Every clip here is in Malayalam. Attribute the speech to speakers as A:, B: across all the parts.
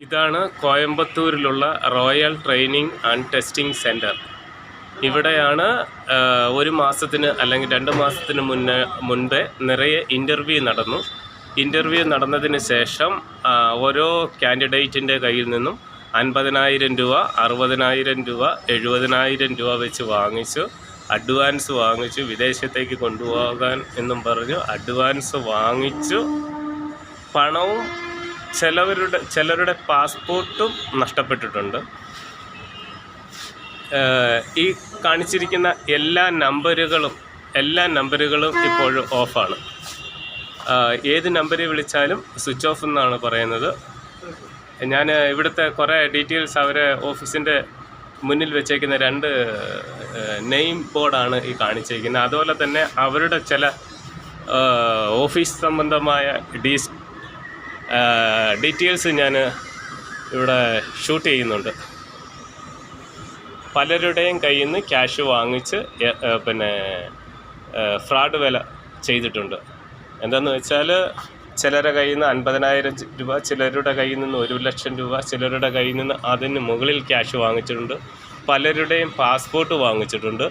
A: ഇതാണ് കോയമ്പത്തൂരിലുള്ള royal training and testing centre. ഇവിടെയാണ് ഒരു മാസത്തിന് അല്ലെങ്കിൽ 2 മാസത്തിന് മുൻപേ നിറയെ ഇൻ്റർവ്യൂ നടന്നു. ഇൻ്റർവ്യൂ നടന്നതിന് ശേഷം ഓരോ കാൻഡിഡേറ്റിൻ്റെ കയ്യിൽ നിന്നും 50,000 രൂപ, 60,000 രൂപ, 70,000 രൂപ വെച്ച് വാങ്ങിച്ചു. അഡ്വാൻസ് വാങ്ങിച്ചു. വിദേശത്തേക്ക് കൊണ്ടുപോകാൻ എന്നും പറഞ്ഞു അഡ്വാൻസ് വാങ്ങിച്ചു. പണവും ചിലരുടെ പാസ്പോർട്ടും നഷ്ടപ്പെട്ടിട്ടുണ്ട്. ഈ കാണിച്ചിരിക്കുന്ന എല്ലാ നമ്പറുകളും ഇപ്പോഴും ഓഫാണ്. ഏത് നമ്പറിൽ വിളിച്ചാലും സ്വിച്ച് ഓഫ് എന്നാണ് പറയുന്നത്. ഞാൻ ഇവിടുത്തെ കുറേ ഡീറ്റെയിൽസ് അവരെ ഓഫീസിൻ്റെ മുന്നിൽ വെച്ചേക്കുന്ന 2 നെയിം ബോർഡാണ് ഈ കാണിച്ചിരിക്കുന്നത്. അതുപോലെ തന്നെ അവരുടെ ചില ഓഫീസ് സംബന്ധമായ ഡീറ്റെയിൽസ് ഞാൻ ഇവിടെ ഷൂട്ട് ചെയ്യുന്നുണ്ട്. പലരുടെയും കയ്യിൽ നിന്ന് ക്യാഷ് വാങ്ങിച്ച് ഫ്രോഡ് വില ചെയ്തിട്ടുണ്ട്. എന്താണെന്ന് വെച്ചാൽ ചിലരുടെ കയ്യിൽ നിന്ന് 50,000 രൂപ, ചിലരുടെ കയ്യിൽ നിന്ന് 1,00,000 രൂപ, ചിലരുടെ കയ്യിൽ നിന്ന് അതിന് മുകളിൽ ക്യാഷ് വാങ്ങിച്ചിട്ടുണ്ട്. പലരുടെയും പാസ്പോർട്ട് വാങ്ങിച്ചിട്ടുണ്ട്.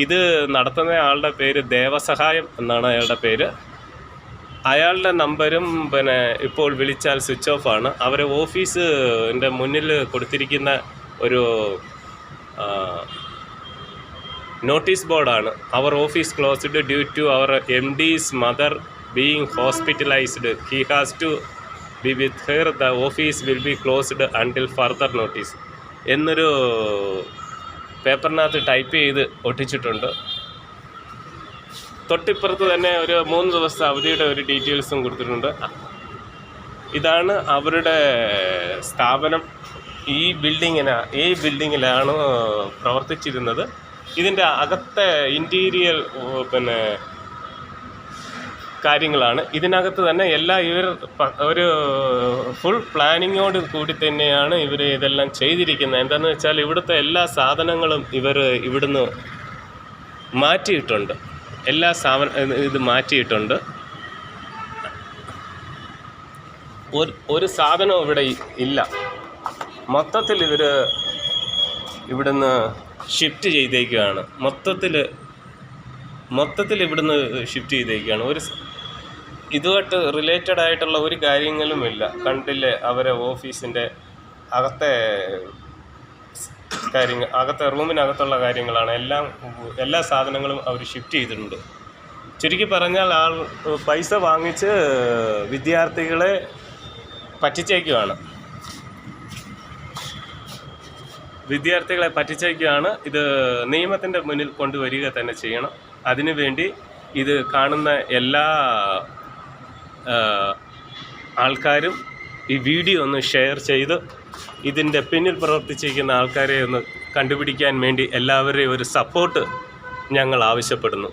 A: ഇത് നടത്തുന്ന ആളുടെ പേര് ദേവസഹായം എന്നാണ് അയാളുടെ പേര്. അയാളുടെ നമ്പരും ഇപ്പോൾ വിളിച്ചാൽ സ്വിച്ച് ഓഫ് ആണ്. അവരെ ഓഫീസിൻ്റെ മുന്നിൽ കൊടുത്തിരിക്കുന്ന ഒരു നോട്ടീസ് ബോർഡാണ്. Our office closed due to our MD's mother being hospitalised. He has to be with her. The office will be closed until further notice എന്നൊരു പേപ്പറിനകത്ത് ടൈപ്പ് ചെയ്ത് ഒട്ടിച്ചിട്ടുണ്ട്. തൊട്ടിപ്പുറത്ത് തന്നെ ഒരു 3 ദിവസത്തെ അവധിയുടെ ഒരു ഡീറ്റെയിൽസും കൊടുത്തിട്ടുണ്ട്. ഇതാണ് അവരുടെ സ്ഥാപനം. ഈ ബിൽഡിങ്ങിലാണ് പ്രവർത്തിച്ചിരുന്നത്. ഇതിൻ്റെ അകത്തെ ഇൻറ്റീരിയർ കാര്യങ്ങളാണ്. ഇതിനകത്ത് തന്നെ ഇവർ ഒരു ഫുൾ പ്ലാനിങ്ങോട് കൂടി തന്നെയാണ് ഇവർ ഇതെല്ലാം ചെയ്തിരിക്കുന്നത്. എന്താണെന്ന് വെച്ചാൽ ഇവിടുത്തെ എല്ലാ സാധനങ്ങളും ഇവർ ഇവിടുന്ന് മാറ്റിയിട്ടുണ്ട്. ഇത് മാറ്റിയിട്ടുണ്ട്. ഒരു സാധനവും ഇവിടെ ഇല്ല. മൊത്തത്തിൽ ഇവർ ഇവിടുന്ന് ഷിഫ്റ്റ് ചെയ്തേക്കുകയാണ്. മൊത്തത്തിൽ ഇവിടുന്ന് ഷിഫ്റ്റ് ചെയ്തേക്കുകയാണ്. ഇതുമായിട്ട് റിലേറ്റഡ് ആയിട്ടുള്ള ഒരു കാര്യങ്ങളുമില്ല. കണ്ടില്ലേ, അവരെ ഓഫീസിൻ്റെ അകത്തെ റൂമിനകത്തുള്ള കാര്യങ്ങളാണ്. എല്ലാ സാധനങ്ങളും അവർ ഷിഫ്റ്റ് ചെയ്തിട്ടുണ്ട്. ചുരുക്കി പറഞ്ഞാൽ പൈസ വാങ്ങിച്ച് വിദ്യാർത്ഥികളെ പറ്റിച്ചേക്കുകയാണ്. ഇത് നിയമത്തിൻ്റെ മുന്നിൽ കൊണ്ടുവരിക തന്നെ ചെയ്യണം. അതിനുവേണ്ടി ഇത് കാണുന്ന എല്ലാ ആൾക്കാരും ഈ വീഡിയോ ഒന്ന് ഷെയർ ചെയ്ത് ഇതിൻ്റെ പിന്നിൽ പ്രവർത്തിച്ചിരിക്കുന്ന ആൾക്കാരെ ഒന്ന് കണ്ടുപിടിക്കാൻ വേണ്ടി എല്ലാവരുടെയും ഒരു സപ്പോർട്ട് ഞങ്ങൾ ആവശ്യപ്പെടുന്നു.